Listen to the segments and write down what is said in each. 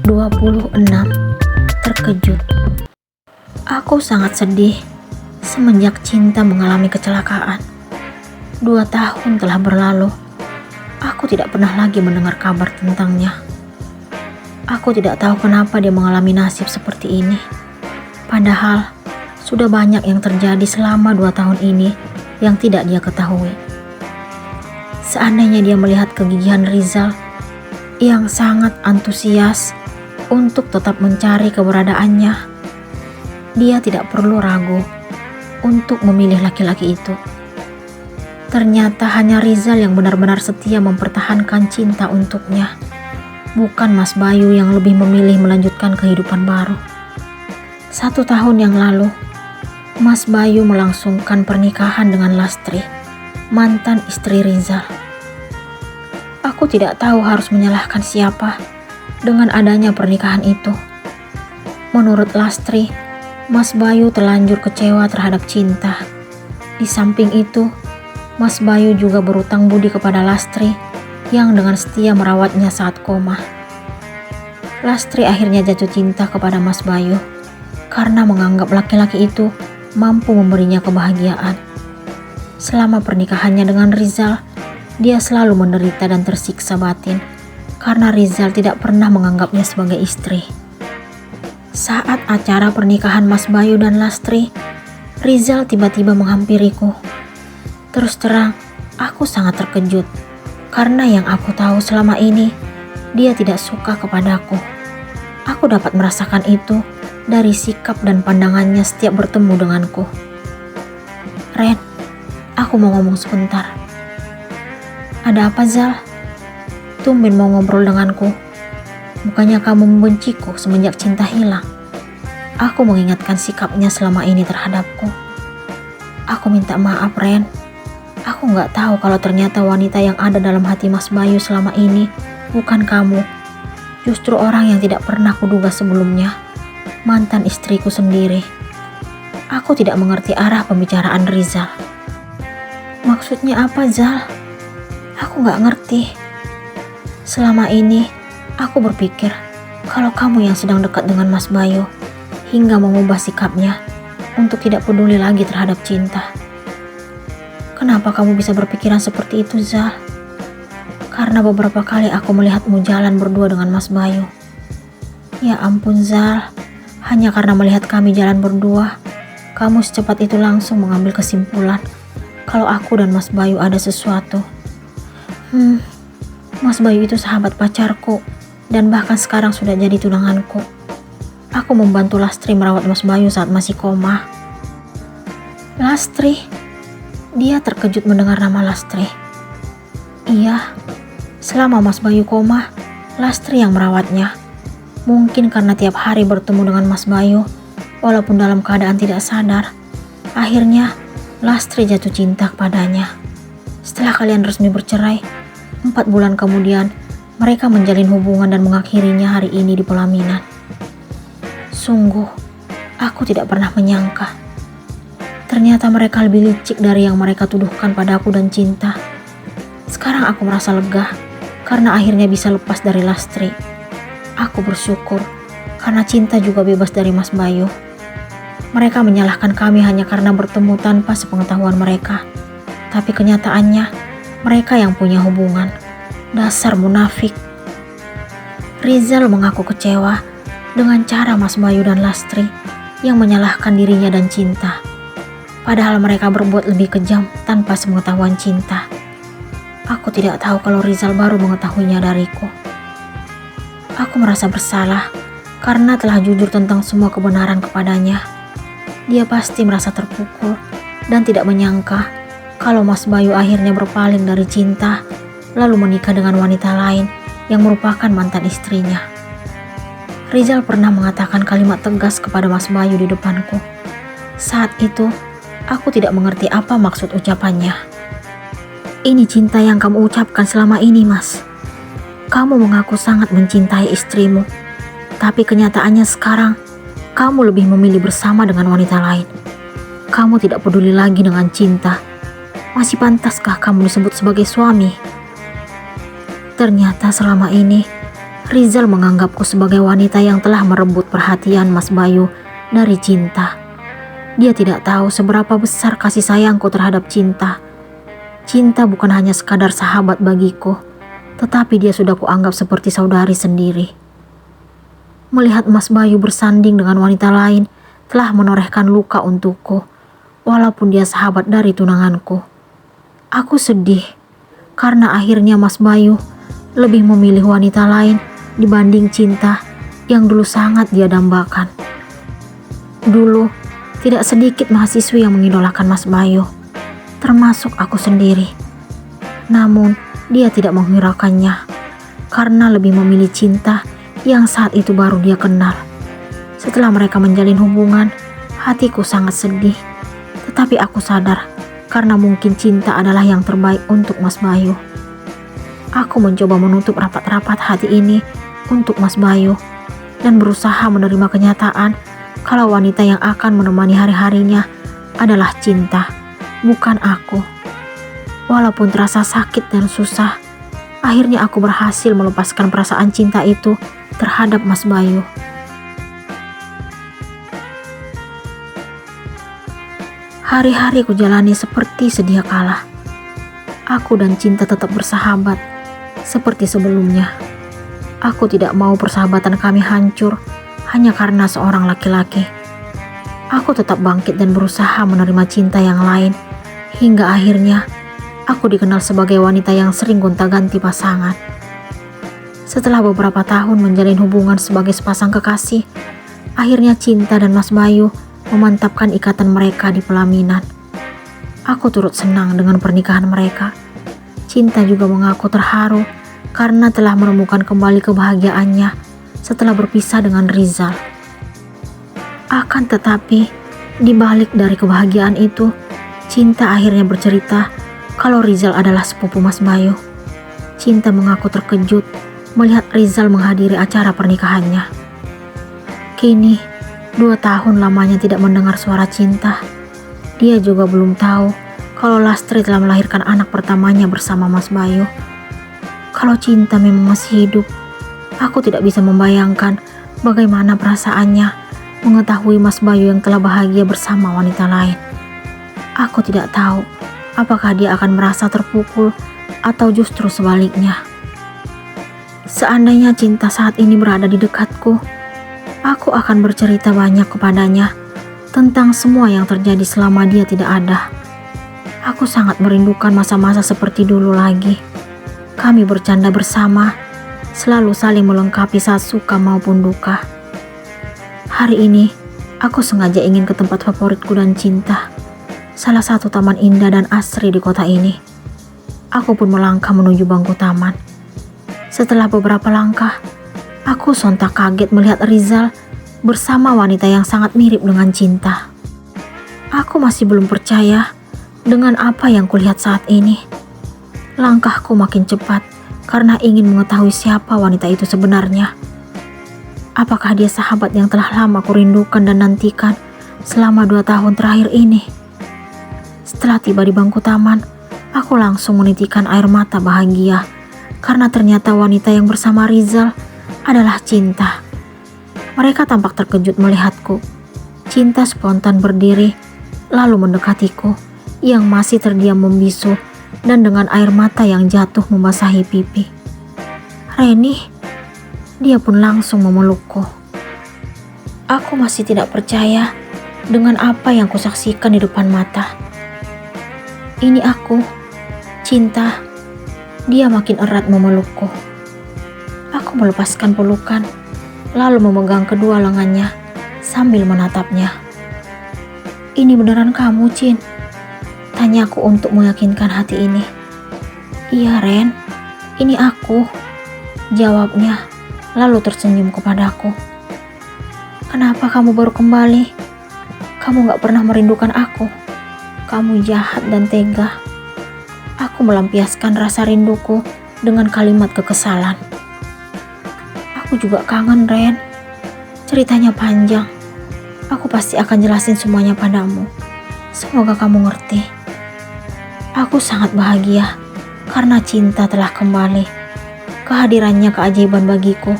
26. Terkejut. Aku sangat sedih semenjak Cinta mengalami kecelakaan. 2 tahun telah berlalu. Aku tidak pernah lagi mendengar kabar tentangnya. Aku tidak tahu kenapa dia mengalami nasib seperti ini. Padahal sudah banyak yang terjadi selama 2 tahun ini yang tidak dia ketahui. Seandainya dia melihat kegigihan Rizal yang sangat antusias untuk tetap mencari keberadaannya, dia tidak perlu ragu untuk memilih laki-laki itu. Ternyata hanya Rizal yang benar-benar setia mempertahankan cinta untuknya, bukan Mas Bayu yang lebih memilih melanjutkan kehidupan baru. 1 tahun yang lalu, Mas Bayu melangsungkan pernikahan dengan Lastri, mantan istri Rizal. Aku tidak tahu harus menyalahkan siapa dengan adanya pernikahan itu. Menurut Lastri, Mas Bayu terlanjur kecewa terhadap Cinta. Di samping itu, Mas Bayu juga berutang budi kepada Lastri yang dengan setia merawatnya saat koma. Lastri akhirnya jatuh cinta kepada Mas Bayu karena menganggap laki-laki itu mampu memberinya kebahagiaan. Selama pernikahannya dengan Rizal, dia selalu menderita dan tersiksa batin karena Rizal tidak pernah menganggapnya sebagai istri. Saat acara pernikahan Mas Bayu dan Lastri, Rizal tiba-tiba menghampiriku. Terus terang, aku sangat terkejut karena yang aku tahu selama ini, dia tidak suka kepadaku. Aku dapat merasakan itu dari sikap dan pandangannya setiap bertemu denganku. "Ren, aku mau ngomong sebentar." "Ada apa, Zal? Tumben mau ngobrol denganku. Bukannya kamu membenciku semenjak Cinta hilang?" Aku mengingatkan sikapnya selama ini terhadapku. "Aku minta maaf, Ren. Aku gak tahu kalau ternyata wanita yang ada dalam hati Mas Bayu selama ini bukan kamu. Justru orang yang tidak pernah kuduga sebelumnya, mantan istriku sendiri." Aku tidak mengerti arah pembicaraan Rizal. "Maksudnya apa, Zal? Aku gak ngerti. Selama ini, aku berpikir kalau kamu yang sedang dekat dengan Mas Bayu hingga mengubah sikapnya untuk tidak peduli lagi terhadap Cinta. Kenapa kamu bisa berpikiran seperti itu, Zal? Karena beberapa kali aku melihatmu jalan berdua dengan Mas Bayu." "Ya ampun, Zal. Hanya karena melihat kami jalan berdua, kamu secepat itu langsung mengambil kesimpulan kalau aku dan Mas Bayu ada sesuatu." Mas Bayu itu sahabat pacarku dan bahkan sekarang sudah jadi tunanganku. Aku membantu Lastri merawat Mas Bayu saat masih koma." "Lastri?" Dia terkejut mendengar nama Lastri. "Iya, selama Mas Bayu koma, Lastri yang merawatnya. Mungkin karena tiap hari bertemu dengan Mas Bayu, walaupun dalam keadaan tidak sadar, akhirnya Lastri jatuh cinta kepadanya. Setelah kalian resmi bercerai, 4 bulan kemudian, mereka menjalin hubungan dan mengakhirinya hari ini di pelaminan. Sungguh, aku tidak pernah menyangka. Ternyata mereka lebih licik dari yang mereka tuduhkan padaku dan Cinta. Sekarang aku merasa lega karena akhirnya bisa lepas dari Lastri. Aku bersyukur karena Cinta juga bebas dari Mas Bayu. Mereka menyalahkan kami hanya karena bertemu tanpa sepengetahuan mereka. Tapi kenyataannya, mereka yang punya hubungan. Dasar munafik." Rizal mengaku kecewa dengan cara Mas Bayu dan Lastri yang menyalahkan dirinya dan Cinta. Padahal mereka berbuat lebih kejam tanpa sepengetahuan Cinta. Aku tidak tahu kalau Rizal baru mengetahuinya dariku. Aku merasa bersalah karena telah jujur tentang semua kebenaran kepadanya. Dia pasti merasa terpukul dan tidak menyangka kalau Mas Bayu akhirnya berpaling dari Cinta lalu menikah dengan wanita lain yang merupakan mantan istrinya. Rizal pernah mengatakan kalimat tegas kepada Mas Bayu di depanku. Saat itu, aku tidak mengerti apa maksud ucapannya. "Ini cinta yang kamu ucapkan selama ini, Mas. Kamu mengaku sangat mencintai istrimu, tapi kenyataannya sekarang kamu lebih memilih bersama dengan wanita lain. Kamu tidak peduli lagi dengan Cinta. Masih pantaskah kamu disebut sebagai suami?" Ternyata selama ini Rizal menganggapku sebagai wanita yang telah merebut perhatian Mas Bayu dari Cinta. Dia tidak tahu seberapa besar kasih sayangku terhadap Cinta. Cinta bukan hanya sekadar sahabat bagiku, tetapi dia sudah kuanggap seperti saudari sendiri. Melihat Mas Bayu bersanding dengan wanita lain telah menorehkan luka untukku, walaupun dia sahabat dari tunanganku. Aku sedih karena akhirnya Mas Bayu lebih memilih wanita lain dibanding Cinta yang dulu sangat dia dambakan. Dulu, tidak sedikit mahasiswi yang mengidolakan Mas Bayu, termasuk aku sendiri. Namun, dia tidak menghiraukannya karena lebih memilih Cinta yang saat itu baru dia kenal. Setelah mereka menjalin hubungan, hatiku sangat sedih. Tetapi aku sadar karena mungkin Cinta adalah yang terbaik untuk Mas Bayu. Aku mencoba menutup rapat-rapat hati ini untuk Mas Bayu dan berusaha menerima kenyataan kalau wanita yang akan menemani hari-harinya adalah Cinta, bukan aku. Walaupun terasa sakit dan susah, akhirnya aku berhasil melepaskan perasaan cinta itu terhadap Mas Bayu. Hari-hari ku jalani seperti sedia kala. Aku dan Cinta tetap bersahabat seperti sebelumnya. Aku tidak mau persahabatan kami hancur hanya karena seorang laki-laki. Aku tetap bangkit dan berusaha menerima Cinta yang lain, hingga akhirnya aku dikenal sebagai wanita yang sering gonta-ganti pasangan. Setelah beberapa tahun menjalin hubungan sebagai sepasang kekasih, akhirnya Cinta dan Mas Bayu memantapkan ikatan mereka di pelaminan. Aku turut senang dengan pernikahan mereka. Cinta juga mengaku terharu karena telah menemukan kembali kebahagiaannya setelah berpisah dengan Rizal. Akan tetapi, di balik dari kebahagiaan itu, Cinta akhirnya bercerita kalau Rizal adalah sepupu Mas Bayu. Cinta mengaku terkejut melihat Rizal menghadiri acara pernikahannya. Kini, 2 tahun lamanya tidak mendengar suara Cinta. Dia juga belum tahu kalau Lastri telah melahirkan anak pertamanya bersama Mas Bayu. Kalau Cinta memang masih hidup, aku tidak bisa membayangkan bagaimana perasaannya mengetahui Mas Bayu yang telah bahagia bersama wanita lain. Aku tidak tahu apakah dia akan merasa terpukul atau justru sebaliknya. Seandainya Cinta saat ini berada di dekatku, aku akan bercerita banyak kepadanya tentang semua yang terjadi selama dia tidak ada. Aku sangat merindukan masa-masa seperti dulu lagi. Kami bercanda bersama, selalu saling melengkapi saat suka maupun duka. Hari ini, aku sengaja ingin ke tempat favoritku dan Cinta, salah satu taman indah dan asri di kota ini. Aku pun melangkah menuju bangku taman. Setelah beberapa langkah, aku sontak kaget melihat Rizal bersama wanita yang sangat mirip dengan Cinta. Aku masih belum percaya dengan apa yang kulihat saat ini. Langkahku makin cepat karena ingin mengetahui siapa wanita itu sebenarnya. Apakah dia sahabat yang telah lama kurindukan dan nantikan selama 2 tahun terakhir ini? Setelah tiba di bangku taman, aku langsung menitikan air mata bahagia karena ternyata wanita yang bersama Rizal adalah Cinta. Mereka tampak terkejut melihatku. Cinta spontan berdiri lalu mendekatiku yang masih terdiam membisu dan dengan air mata yang jatuh membasahi pipi. "Reni," dia pun langsung memelukku. Aku masih tidak percaya dengan apa yang kusaksikan di depan mata. Ini aku, Cinta. Dia makin erat memelukku. Aku melepaskan pelukan, lalu memegang kedua lengannya sambil menatapnya. "Ini beneran kamu, Cin?" tanyaku untuk meyakinkan hati ini. "Iya, Ren, ini aku," jawabnya, lalu tersenyum kepadaku. "Kenapa kamu baru kembali? Kamu gak pernah merindukan aku. Kamu jahat dan tega." Aku melampiaskan rasa rinduku dengan kalimat kekesalan. "Aku juga kangen, Ren. Ceritanya panjang. Aku pasti akan jelasin semuanya padamu. Semoga kamu ngerti." Aku sangat bahagia karena Cinta telah kembali. Kehadirannya keajaiban bagiku,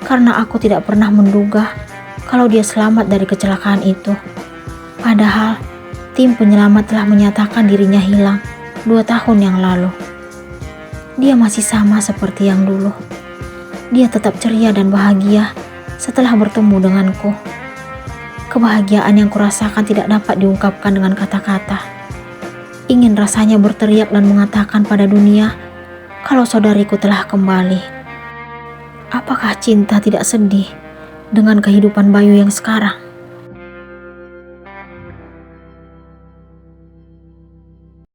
karena aku tidak pernah menduga kalau dia selamat dari kecelakaan itu. Padahal, tim penyelamat telah menyatakan dirinya hilang 2 tahun yang lalu. Dia masih sama seperti yang dulu. Dia tetap ceria dan bahagia setelah bertemu denganku. Kebahagiaan yang kurasakan tidak dapat diungkapkan dengan kata-kata. Ingin rasanya berteriak dan mengatakan pada dunia kalau saudariku telah kembali. Apakah cinta tidak sedih dengan kehidupan Bayu yang sekarang?